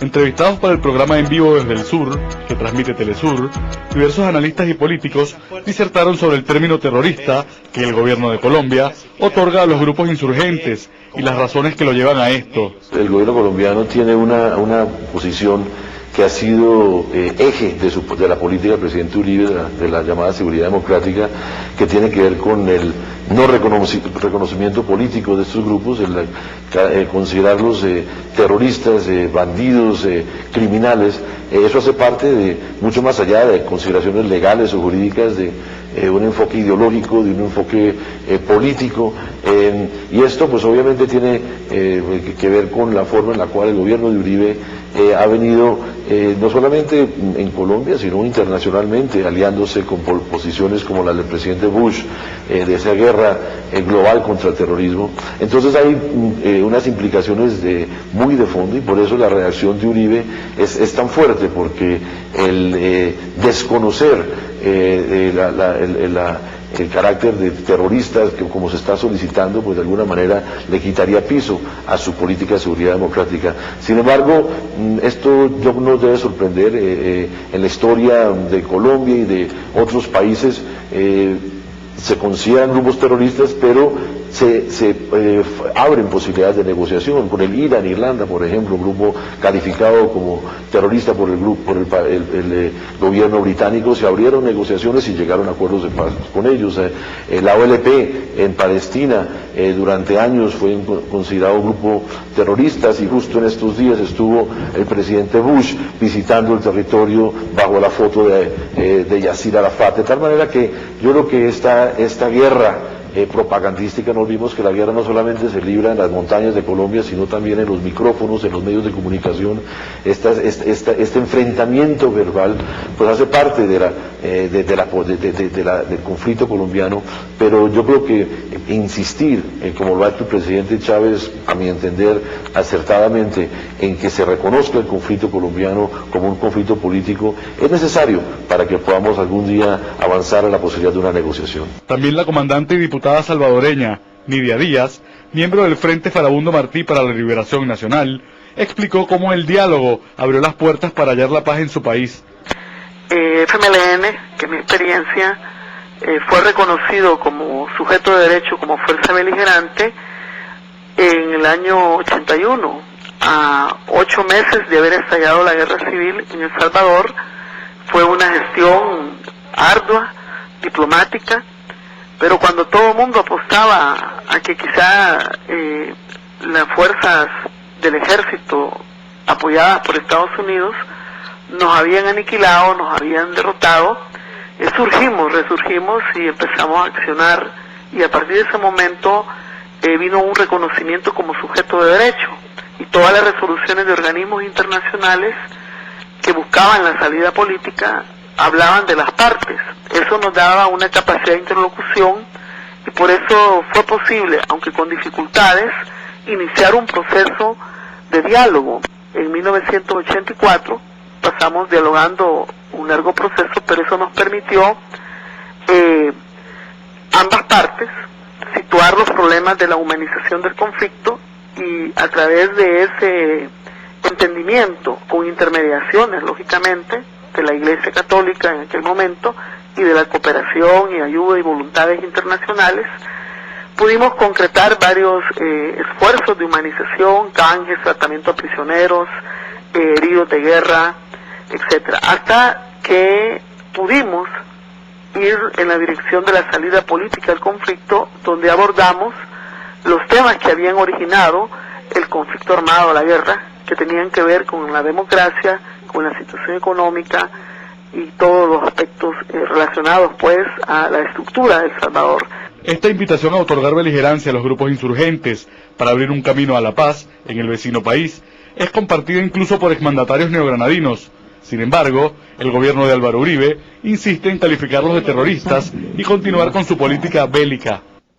Entrevistados para el programa En Vivo desde el Sur, que transmite Telesur, diversos analistas y políticos disertaron sobre el término terrorista que el gobierno de Colombia otorga a los grupos insurgentes y las razones que lo llevan a esto. El gobierno colombiano tiene una posición que ha sido eje de la política del presidente Uribe, de la llamada seguridad democrática, que tiene que ver con el no reconocimiento político de estos grupos, considerarlos terroristas, bandidos, criminales. Eso hace parte de, mucho más allá de consideraciones legales o jurídicas, de un enfoque ideológico, de un enfoque político, y esto pues obviamente tiene que ver con la forma en la cual el gobierno de Uribe ha venido no solamente en Colombia, sino internacionalmente, aliándose con posiciones como la del presidente Bush, de esa guerra global contra el terrorismo. Entonces hay unas implicaciones muy de fondo, y por eso la reacción de Uribe es tan fuerte, porque el desconocer el carácter de terroristas, que como se está solicitando, pues de alguna manera le quitaría piso a su política de seguridad democrática. Sin embargo, esto no nos debe sorprender. En la historia de Colombia y de otros países se consideran grupos terroristas, pero se abren posibilidades de negociación. Con el IRA en Irlanda, por ejemplo, un grupo calificado como terrorista por el gobierno británico, se abrieron negociaciones y llegaron a acuerdos de paz con ellos. La OLP en Palestina durante años fue considerado un grupo terrorista, y justo en estos días estuvo el presidente Bush visitando el territorio bajo la foto de Yasir Arafat, de tal manera que yo creo que esta guerra propagandística, no olvidemos que la guerra no solamente se libra en las montañas de Colombia, sino también en los micrófonos, en los medios de comunicación. Este enfrentamiento verbal pues hace parte del conflicto colombiano, pero yo creo que insistir, como lo ha hecho el presidente Chávez, a mi entender acertadamente, en que se reconozca el conflicto colombiano como un conflicto político, es necesario para que podamos algún día avanzar a la posibilidad de una negociación. También la comandante y diputada salvadoreña Nidia Díaz, miembro del Frente Farabundo Martí para la Liberación Nacional, explicó cómo el diálogo abrió las puertas para hallar la paz en su país. FMLN, que en mi experiencia fue reconocido como sujeto de derecho, como fuerza beligerante, en el año 81, a 8 meses de haber estallado la guerra civil en El Salvador. Fue una gestión ardua, diplomática, pero cuando todo el mundo apostaba a que quizá las fuerzas del ejército apoyadas por Estados Unidos nos habían aniquilado, nos habían derrotado, resurgimos y empezamos a accionar, y a partir de ese momento vino un reconocimiento como sujeto de derecho, y todas las resoluciones de organismos internacionales que buscaban la salida política hablaban de las partes. Eso nos daba una capacidad de interlocución, y por eso fue posible, aunque con dificultades, iniciar un proceso de diálogo. En 1984 pasamos dialogando un largo proceso, pero eso nos permitió ambas partes situar los problemas de la humanización del conflicto, y a través de ese entendimiento, con intermediaciones lógicamente de la Iglesia Católica en aquel momento, y de la cooperación y ayuda y voluntades internacionales, pudimos concretar varios esfuerzos de humanización, canjes, tratamiento a prisioneros, heridos de guerra, etcétera, hasta que pudimos ir en la dirección de la salida política del conflicto, donde abordamos los temas que habían originado el conflicto armado, la guerra, que tenían que ver con la democracia, con la situación económica y todos los aspectos relacionados pues a la estructura de El Salvador. Esta invitación a otorgar beligerancia a los grupos insurgentes para abrir un camino a la paz en el vecino país es compartida incluso por exmandatarios neogranadinos. Sin embargo, el gobierno de Álvaro Uribe insiste en calificarlos de terroristas y continuar con su política bélica.